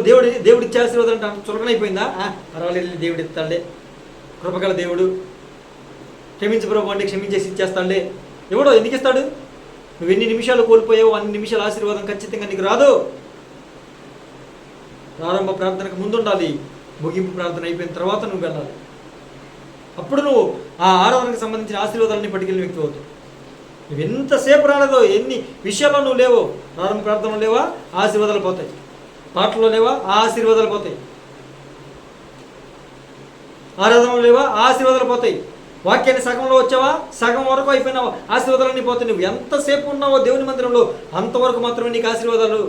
దేవుడు ఇచ్చే ఆశీర్వాదం అంటే చులకనైపోయిందా? పర్వాలేదు, దేవుడు ఇస్తాడే, కృపగల దేవుడు, క్షమించు ప్రభు అంటే క్షమించేసి ఇచ్చేస్తాడే. ఎవడో ఎందుకు ఇస్తాడు? నువ్వు ఎన్ని నిమిషాలు కోల్పోయావు అన్ని నిమిషాల ఆశీర్వాదం ఖచ్చితంగా నీకు రాదు. ప్రారంభ ప్రార్థనకు ముందు ఉండాలి, ముగింపు ప్రార్థన అయిపోయిన తర్వాత నువ్వు వెళ్ళాలి. అప్పుడు నువ్వు ఆ ఆరాధనకు సంబంధించిన ఆశీర్వాదాలని పట్టుకెళ్ళిన వ్యక్తి అవుతావు. నువ్వు ఎంతసేపు రాలేదో, ఎన్ని విషయాల్లో నువ్వు లేవో, ప్రారంభ ప్రార్థనలో లేవా, ఆశీర్వాదాలు పోతాయి. పాటల్లో లేవా, ఆశీర్వాదాలు పోతాయి. ఆరాధనలో లేవా, ఆశీర్వాదాలు పోతాయి. వాక్యాన్ని సగంలో వచ్చావా, సగం వరకు అయిపోయినావా, ఆశీర్వాదాలన్నీ పోతాయి. నువ్వు ఎంతసేపు ఉన్నావో దేవుని మందిరంలో అంతవరకు మాత్రమే నీకు ఆశీర్వాదాలు.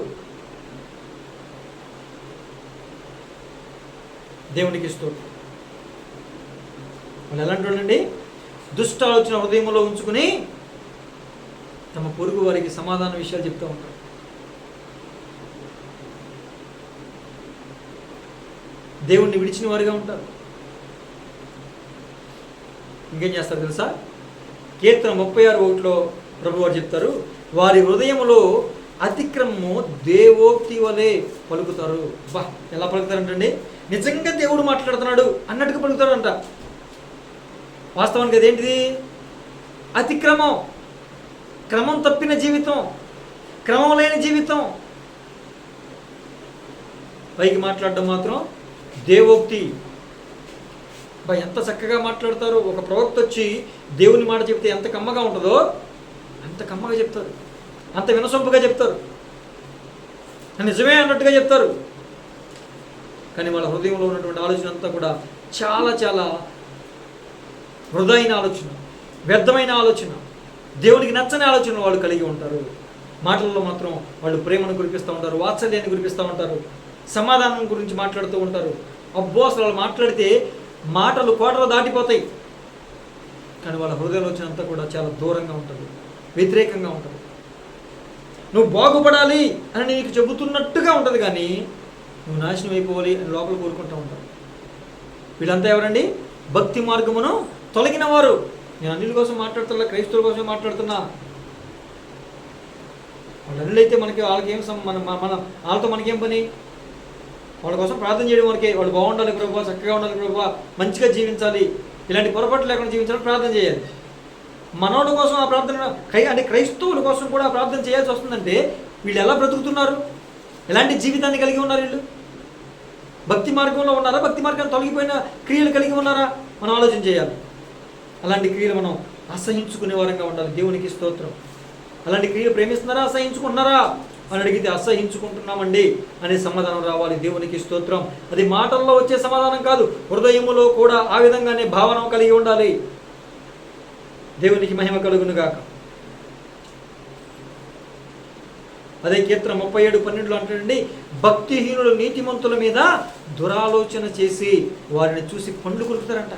దేవునికి ఇస్తూ వాళ్ళు ఎలాంటి వాళ్ళండి? దుష్ట ఆలోచన హృదయంలో ఉంచుకుని తమ పొరుగు వారికి సమాధాన విషయాలు చెప్తూ ఉంటారు. దేవుణ్ణి విడిచిన వారుగా ఉంటారు. ఇంకేం చేస్తారు తెలుసా? కీర్తన 36:1 ప్రభు వారు చెప్తారు, వారి హృదయములో అతిక్రమము దేవోక్తి వలె పలుకుతారు. బా, ఎలా పలుకుతారంటండి? నిజంగా దేవుడు మాట్లాడుతున్నాడు అన్నట్టుగా పలుకుతారంట. వాస్తవానికి అదేంటిది? అతిక్రమం, క్రమం తప్పిన జీవితం, క్రమం లేని జీవితం. పైకి మాట్లాడడం మాత్రం దేవోక్తి. ఎంత చక్కగా మాట్లాడతారు. ఒక ప్రవక్త వచ్చి దేవుని మాట చెప్తే ఎంత కమ్మగా ఉంటుందో అంత కమ్మగా చెప్తారు, అంత వినసొంపుగా చెప్తారు, నిజమే అన్నట్టుగా చెప్తారు. కానీ వాళ్ళ హృదయంలో ఉన్నటువంటి ఆలోచన అంతా కూడా చాలా చాలా వృధైన ఆలోచన, వ్యర్థమైన ఆలోచన, దేవునికి నచ్చని ఆలోచన వాళ్ళు కలిగి ఉంటారు. మాటల్లో మాత్రం వాళ్ళు ప్రేమను కురిపిస్తూ ఉంటారు, వాత్సల్యాన్ని కురిపిస్తూ ఉంటారు, సమాధానం గురించి మాట్లాడుతూ ఉంటారు. అబ్బో, అసలు వాళ్ళు మాట్లాడితే మాటలు కోటలు దాటిపోతాయి. కానీ వాళ్ళ హృదయంలో వచ్చినంతా కూడా చాలా దూరంగా ఉంటుంది, వ్యతిరేకంగా ఉంటుంది. నువ్వు బాగుపడాలి అని నీకు చెబుతున్నట్టుగా ఉంటుంది, కానీ నువ్వు నాశనం అయిపోవాలి అని లోపల కోరుకుంటూ ఉంటావు. వీళ్ళంతా ఎవరండి? భక్తి మార్గమును తొలగిన వారు. నేను అన్నిల కోసం మాట్లాడుతున్నా, క్రైస్తవుల కోసం మాట్లాడుతున్నా. వాళ్ళు అన్నిలైతే మనకి వాళ్ళకి ఏం మన వాళ్ళతో మనకేం పని? వాళ్ళ కోసం ప్రార్థన చేయడం వరకే. వాళ్ళు బాగుండాలి ప్రభావ, చక్కగా ఉండాలి ప్రభావ, మంచిగా జీవించాలి, ఇలాంటి పొరపాట్లు లేకుండా జీవించాలని ప్రార్థన చేయాలి. మనోడి కోసం ఆ ప్రార్థన అంటే క్రైస్తవుల కోసం కూడా ఆ ప్రార్థన చేయాల్సి వస్తుందంటే వీళ్ళు ఎలా బ్రతుకుతున్నారు? ఎలాంటి జీవితాన్ని కలిగి ఉన్నారు వీళ్ళు? భక్తి మార్గంలో ఉన్నారా? భక్తి మార్గాన్ని తొలగిపోయిన క్రియలు కలిగి ఉన్నారా? మనం ఆలోచన చేయాలి. అలాంటి క్రియలు మనం అసహించుకునే వారంగా ఉండాలి. దేవునికి స్తోత్రం. అలాంటి క్రియలు ప్రేమిస్తున్నారా, అసహించుకున్నారా అని అడిగితే అసహించుకుంటున్నామండి అనే సమాధానం రావాలి. దేవునికి స్తోత్రం. అది మాటల్లో వచ్చే సమాధానం కాదు, హృదయములో కూడా ఆ విధంగానే భావన కలిగి ఉండాలి. దేవునికి మహిమ కలుగును గాక. అదే కీర్తన 37:12 అంటాడండి, భక్తిహీనులు నీతిమంతుల మీద దురాలోచన చేసి వారిని చూసి పండ్లు కొరుకుతారంట.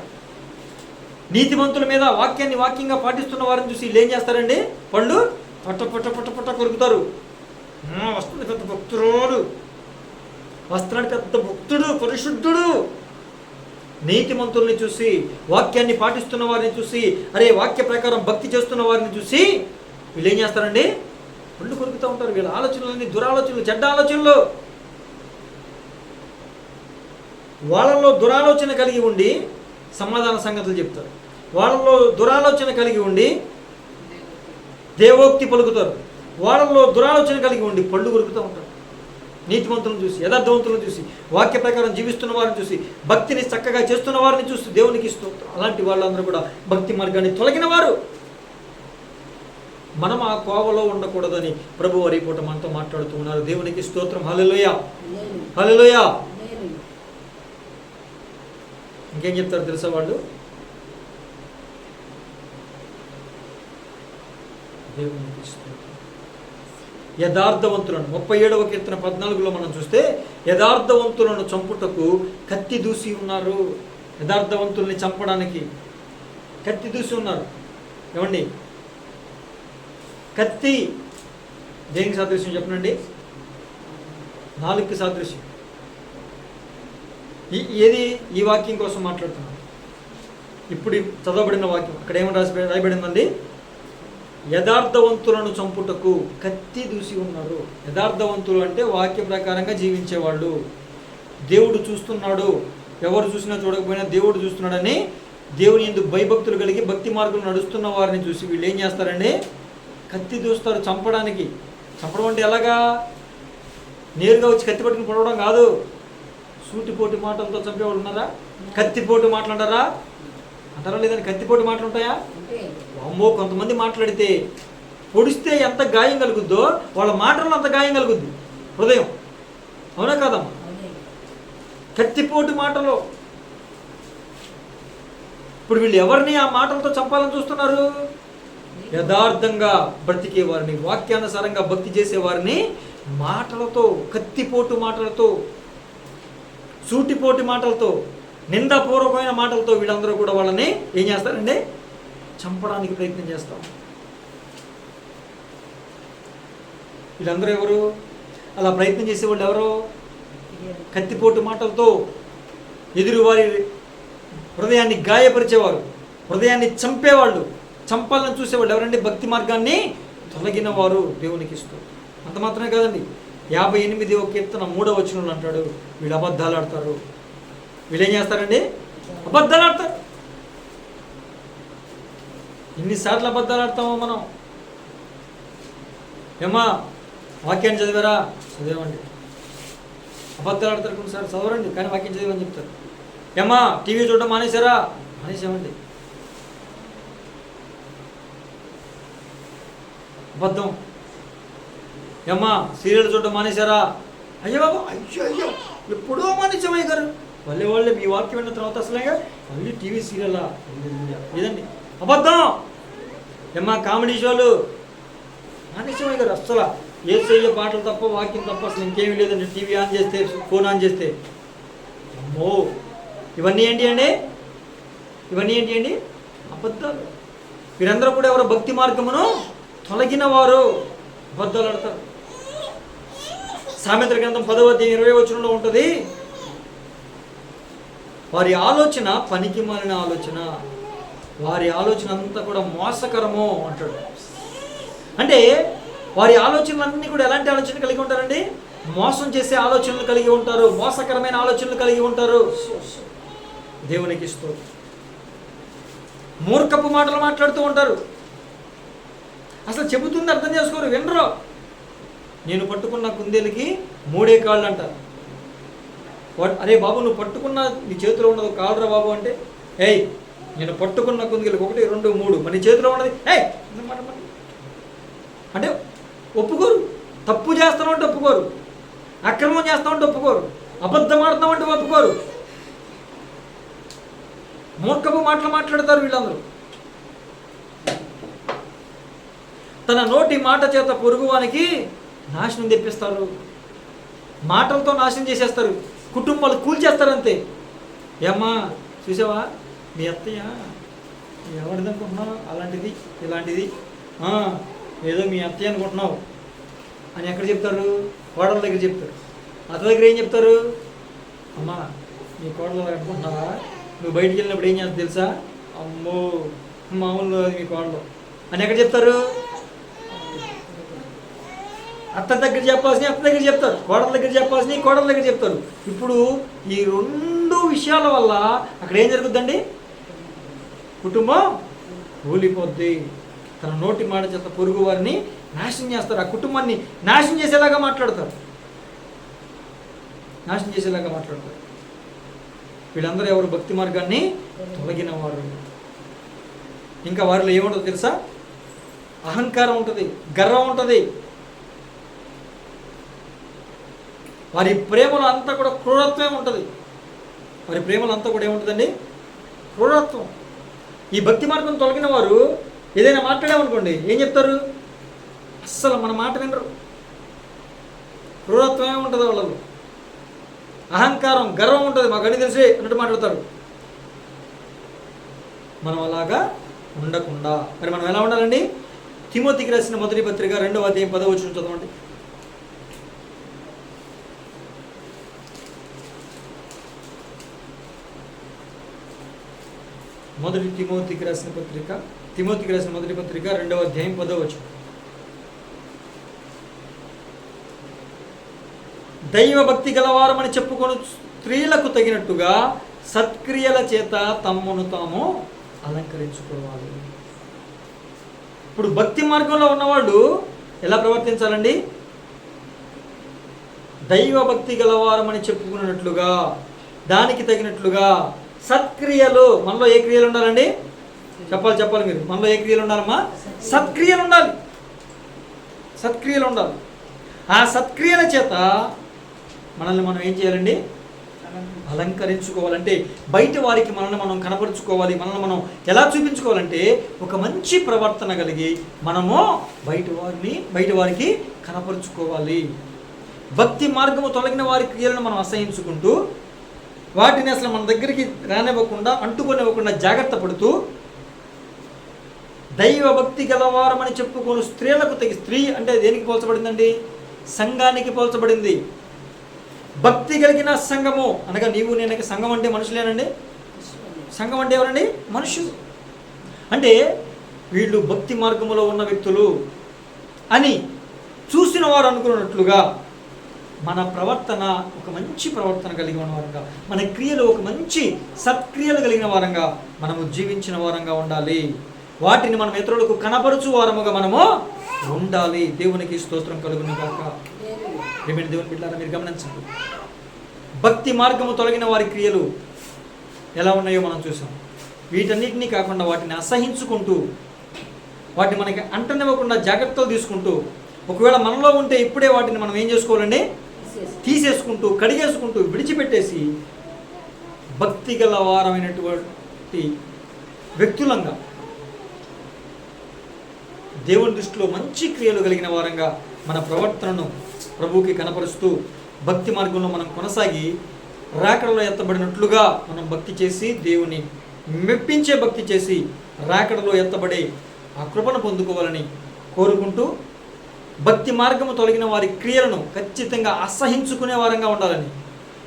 నీతిమంతుల మీద వాక్యంగా పాటిస్తున్న వారిని చూసి వీళ్ళు ఏం చేస్తారండి? పండ్లు పట్ట కొరుకుతారు. వస్తుంది పెద్ద భక్తురాలు, వస్తున్నాడు పెద్ద భక్తుడు, పరిశుద్ధుడు. నీతిమంతుల్ని చూసి, వాక్యాన్ని పాటిస్తున్న వారిని చూసి, అరే వాక్య ప్రకారం భక్తి చేస్తున్న వారిని చూసి వీళ్ళు ఏం చేస్తారండి? పండ్లు కొరుకుతూ ఉంటారు. వీళ్ళ ఆలోచనలన్నీ దురాలోచనలు, చెడ్డ ఆలోచనలు. వాళ్ళలో దురాలోచన కలిగి ఉండి సమాధాన సంగతులు చెప్తారు, వాళ్ళలో దురాలోచన కలిగి ఉండి దేవోక్తి పలుకుతారు, వాళ్ళలో దురాలోచన కలిగి ఉండి పళ్ళు కొరుకుతూ ఉంటారు. నీతిమంతులను చూసి, యథార్థవంతులను చూసి, వాక్య ప్రకారం జీవిస్తున్న వారిని చూసి, భక్తిని చక్కగా చేస్తున్న వారిని చూసి దేవునికి స్తోత్రం. అలాంటి వాళ్ళందరూ కూడా భక్తి మార్గాన్ని తొలగిన వారు. మనం ఆ కోవలో ఉండకూడదని ప్రభు వారి పూట మనతో మాట్లాడుతూ ఉన్నారు. దేవునికి స్తోత్రం. హల్లెలూయా, హల్లెలూయా. ఇంకేం చెప్తారు తెలుసా వాళ్ళు? దేవునికి స్తోత్రం. యథార్థవంతులను 37వ కీర్తన 14లో మనం చూస్తే, యథార్థవంతులను చంపుటకు కత్తి దూసి ఉన్నారు. యథార్థవంతుల్ని చంపడానికి కత్తి దూసి ఉన్నారు. ఏమండి, కత్తి దేనికి సాదృశ్యం చెప్పనండి? నాలుగుకి సాదృశ్యం. ఏది? ఈ వాక్యం కోసం మాట్లాడుతున్నాం. ఇప్పుడు చదవబడిన వాక్యం అక్కడ ఏమని రాయబడిందండి? యథార్థవంతులను చంపుటకు కత్తి దూసి ఉన్నారు. యథార్థవంతులు అంటే వాక్య ప్రకారంగా జీవించేవాళ్ళు. దేవుడు చూస్తున్నాడు, ఎవరు చూసినా చూడకపోయినా దేవుడు చూస్తున్నాడని దేవుని యందు భయభక్తులు కలిగి భక్తి మార్గం నడుస్తున్న వారిని చూసి వీళ్ళు ఏం చేస్తారండి? కత్తి దూస్తారు చంపడానికి. చంపడం అంటే ఎలాగా? నేరుగా వచ్చి కత్తి పట్టుకుని పొడవడం కాదు. సూటిపోటి మాటలతో చంపేవాళ్ళు ఉన్నారా? కత్తిపోటు మాట్లాడారా అంటారా? లేదని కత్తిపోటు మాటలు ఉంటాయా? అమ్మో, కొంతమంది మాట్లాడితే పొడిస్తే ఎంత గాయం కలుగుద్దో వాళ్ళ మాటల్లో అంత గాయం కలుగుద్ది హృదయం. అవునా కాదమ్మా? కత్తిపోటు మాటలు. ఇప్పుడు వీళ్ళు ఎవరిని ఆ మాటలతో చంపాలని చూస్తున్నారు? యథార్థంగా బ్రతికే వారిని, వాక్యానుసారంగా భక్తి చేసేవారిని మాటలతో, కత్తిపోటు మాటలతో, సూటిపోటు మాటలతో, నిందాపూర్వకమైన మాటలతో వీళ్ళందరూ కూడా వాళ్ళని ఏం చేస్తారండి? చంపడానికి ప్రయత్నం చేస్తాం. వీళ్ళందరూ ఎవరు? అలా ప్రయత్నం చేసేవాళ్ళు ఎవరు? కత్తిపోటు మాటలతో, ఎదురు వారి హృదయాన్ని గాయపరిచేవారు, హృదయాన్ని చంపేవాళ్ళు, చంపాలని చూసేవాళ్ళు ఎవరండి? భక్తి మార్గాన్ని తొలగిన వారు దేవునికి ఇస్తారు. అంత మాత్రమే కాదండి, 58వ కీర్తన 3వ వచనంలో అంటాడు, వీళ్ళు అబద్ధాలు ఆడతారు. వీళ్ళు ఏం చేస్తారండి? అబద్ధాలు ఆడతారు. ఎన్నిసార్లు అబద్ధాలు ఆడతామో మనం. ఏమా వాక్యాన్ని చదివారా? చదివామండి. అబద్ధాలు ఆడతారు కొన్నిసార్లు. చదవరండి కానీ వాక్యం చదివని చెప్తారు. ఏమా టీవీ చూడడం మానేశారా? మానేసామండి. అబద్ధం. ఏమ్మా సీరియల్ చూడడం మానేశారా? అయ్యో బాబు, అయ్యో ఎప్పుడో మానేసామయ్య గారు. వాళ్ళే మీ వాక్యం విన్న తర్వాత అసలేగా మళ్ళీ టీవీ సీరియలా? లేదండి, అబద్ధం. ఏమ్మా కామెడీ షోలు మానేసామయ్య గారు. అస్సలు ఏసయ్య పాటలు తప్ప, వాక్యం తప్ప అసలు ఇంకేమీ లేదండి. టీవీ ఆన్ చేస్తే, ఫోన్ ఆన్ చేస్తే అమ్మో, ఇవన్నీ ఏంటి అండి? అబద్ధాలు. వీరందరూ కూడా ఎవరో భక్తి మార్గమును తొలగిన వారు, అబద్ధాలు ఆడతారు. సామెతల గ్రంథం 10వ అధ్యాయం 20వ వచనంలో ఉంటుంది, వారి ఆలోచన పనికి మాలిన ఆలోచన, వారి ఆలోచన అంతా కూడా మోసకరము అంటాడు. అంటే వారి ఆలోచనలన్నీ కూడా ఎలాంటి ఆలోచన కలిగి ఉంటారండి? మోసం చేసే ఆలోచనలు కలిగి ఉంటారు, మోసకరమైన ఆలోచనలు కలిగి ఉంటారు. దేవునికి స్తోత్రం. మూర్ఖపు మాటలు మాట్లాడుతూ ఉంటారు. అసలు చెబుతుంది అర్థం చేసుకోరు, వినరు. నేను పట్టుకున్న కుందేలుకి 3 కాళ్ళు అంటారు. అరే బాబు, నువ్వు పట్టుకున్న నీ చేతిలో ఉన్నది కాళ్ళరా బాబు అంటే, ఏయ్ నేను పట్టుకున్న కుందేలుకి 1, 2, 3 మరి నీ చేతిలో ఉన్నది ఏయ్ అంటే ఒప్పుకోరు. తప్పు చేస్తామంటే ఒప్పుకోరు, అక్రమం చేస్తామంటే ఒప్పుకోరు, అబద్ధం ఆడుతామంటే ఒప్పుకోరు. మూర్ఖపు మాటలు మాట్లాడతారు వీళ్ళందరూ. తన నోటి మాట చేత పొరుగువానికి నాశనం తెప్పిస్తారు. మాటలతో నాశనం చేసేస్తారు, కుటుంబాలు కూల్చేస్తారు అంతే. ఏమ్మా చూసావా మీ అత్తయ్య ఎవరిది అనుకుంటున్నావు, అలాంటిది ఇలాంటిది, ఏదో మీ అత్తయ్య అనుకుంటున్నావు అని ఎక్కడ చెప్తారు? కోడల దగ్గర చెప్తారు. అత్త దగ్గర ఏం చెప్తారు? అమ్మా నీ కోడలు అనుకుంటున్నావా, నువ్వు బయటికి వెళ్ళినప్పుడు ఏం చేస్తుంది తెలుసా? అమ్మో మామూలు మీ కోడలు అని ఎక్కడ చెప్తారు? అత్త దగ్గర చెప్పాల్సిన అత్త దగ్గర చెప్తారు, కోడల దగ్గర చెప్పాల్సిన కోడల దగ్గర చెప్తారు. ఇప్పుడు ఈ 2 విషయాల వల్ల అక్కడ ఏం జరుగుద్దండి? కుటుంబం కూలిపోద్ది. తన నోటి మాట చేత పొరుగు వారిని నాశనం చేస్తారు. ఆ కుటుంబాన్ని నాశనం చేసేలాగా మాట్లాడతారు. వీళ్ళందరూ ఎవరు? భక్తి మార్గాన్ని తొలగిన వారు. ఇంకా వారిలో ఏముంటుందో తెలుసా? అహంకారం ఉంటుంది, గర్వం ఉంటుంది. వారి ప్రేమలో అంతా కూడా క్రూరత్వమే ఉంటుంది. వారి ప్రేమలో అంతా కూడా ఏముంటుందండి? క్రూరత్వం. ఈ భక్తి మార్గం తొలగిన వారు ఏదైనా మాట్లాడామనుకోండి ఏం చెప్తారు? అస్సలు మన మాట వినరు. క్రూరత్వమే ఉంటుంది వాళ్ళలో. అహంకారం, గర్వం ఉంటుంది. మాకు అన్ని తెలిసే అన్నట్టు మాట్లాడతారు. మనం అలాగా ఉండకుండా మరి మనం ఎలా ఉండాలండి? తిమోతికి రాసిన మొదటి పత్రిక 2వ అధ్యాయం 10వ వచనం చదవండి. తిమోతికి రాసిన మొదటి పత్రిక 2వ అధ్యాయం 10వ వచనం. దైవ భక్తి గలవారమని చెప్పుకొని స్త్రీలకు తగినట్టుగా సత్క్రియల చేత తమ్మును తాము అలంకరించుకోవాలి. ఇప్పుడు భక్తి మార్గంలో ఉన్నవాళ్ళు ఎలా ప్రవర్తించాలండి? దైవ భక్తి గలవారమని చెప్పుకున్నట్లుగా, దానికి తగినట్లుగా సత్క్రియలు. మనలో ఏ క్రియలు ఉండాలండి? చెప్పాలి మీరు. మనలో ఏ క్రియలు ఉండాలమ్మా? సత్క్రియలు ఉండాలి. ఆ సత్క్రియల చేత మనల్ని మనం ఏం చేయాలండి? అలంకరించుకోవాలంటే బయట వారికి మనల్ని మనం కనపరుచుకోవాలి. మనల్ని మనం ఎలా చూపించుకోవాలంటే ఒక మంచి ప్రవర్తన కలిగి మనము బయట వారికి కనపరుచుకోవాలి. భక్తి మార్గము తొలగిన వారి క్రియలను మనం అసహించుకుంటూ వాటిని అసలు మన దగ్గరికి రానివ్వకుండా, అంటుకొనివ్వకుండా జాగ్రత్త పడుతూ దైవ భక్తి గలవారమని చెప్పుకొని స్త్రీలకు స్త్రీ అంటే దేనికి పోల్చబడిందండి? సంఘానికి పోల్చబడింది. భక్తి కలిగిన సంఘము అనగా నీవు నేను. సంఘం అంటే మనుషులేనండి. సంఘం అంటే ఎవరండి? మనుషులు. అంటే వీళ్ళు భక్తి మార్గంలో ఉన్న వ్యక్తులు అని చూసిన వారు అనుకున్నట్లుగా మన ప్రవర్తన ఒక మంచి ప్రవర్తన కలిగిన వారంగా, మన క్రియలు ఒక మంచి సత్క్రియలు కలిగిన వారంగా మనము జీవించిన వారంగా ఉండాలి. వాటిని మనం ఇతరులకు కనపరచు వారముగా మనము ఉండాలి. దేవునికి స్తోత్రం కలుగును గాక. ఏమైనా దేవుని బిడ్డలారా మీరు గమనించండి. భక్తి మార్గము తొలగిన వారి క్రియలు ఎలా ఉన్నాయో మనం చూసాం. వీటన్నిటినీ కాకుండా వాటిని అసహించుకుంటూ, వాటిని మనకి అంటనివ్వకుండా జాగ్రత్తలు తీసుకుంటూ, ఒకవేళ మనలో ఉంటే ఇప్పుడే వాటిని మనం ఏం చేసుకోవాలండి? తీసేసుకుంటూ, కడిగేసుకుంటూ, విడిచిపెట్టేసి భక్తి గల వారమైనటువంటి వ్యక్తులంగా, దేవుని దృష్టిలో మంచి క్రియలు కలిగిన వారంగా మన ప్రవర్తనను ప్రభువుకి కనపరుస్తూ భక్తి మార్గంలో మనం కొనసాగి రాకడలో ఎత్తబడినట్లుగా మనం భక్తి చేసి, దేవుని మెప్పించే భక్తి చేసి రాకడలో ఎత్తబడే ఆ కృపను పొందుకోవాలని కోరుకుంటూ, భక్తి మార్గము తొలగిన వారి క్రియలను ఖచ్చితంగా అసహించుకునే వారంగా ఉండాలని,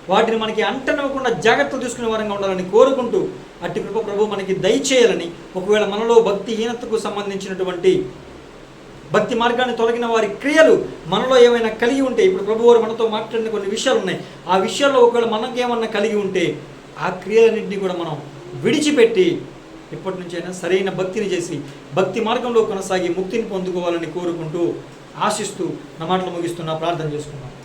వాటిని మనకి అంటనివ్వకుండా జాగ్రత్తలు తీసుకునే వారంగా ఉండాలని కోరుకుంటూ, అట్టి కృప ప్రభు మనకి దయచేయాలని, ఒకవేళ మనలో భక్తిహీనతకు సంబంధించినటువంటి భక్తి మార్గాన్ని తొలగిన వారి క్రియలు మనలో ఏమైనా కలిగి ఉంటే, ఇప్పుడు ప్రభు వారు మనతో మాట్లాడిన కొన్ని విషయాలు ఉన్నాయి, ఆ విషయాల్లో ఒకవేళ మనకేమన్నా కలిగి ఉంటే ఆ క్రియలన్నింటినీ కూడా మనం విడిచిపెట్టి ఇప్పటి నుంచైనా సరైన భక్తిని చేసి భక్తి మార్గంలో కొనసాగి ముక్తిని పొందుకోవాలని కోరుకుంటూ, ఆశిస్తూ నా మాటలు ముగిస్తున్నా, ప్రార్థన చేసుకున్నాను.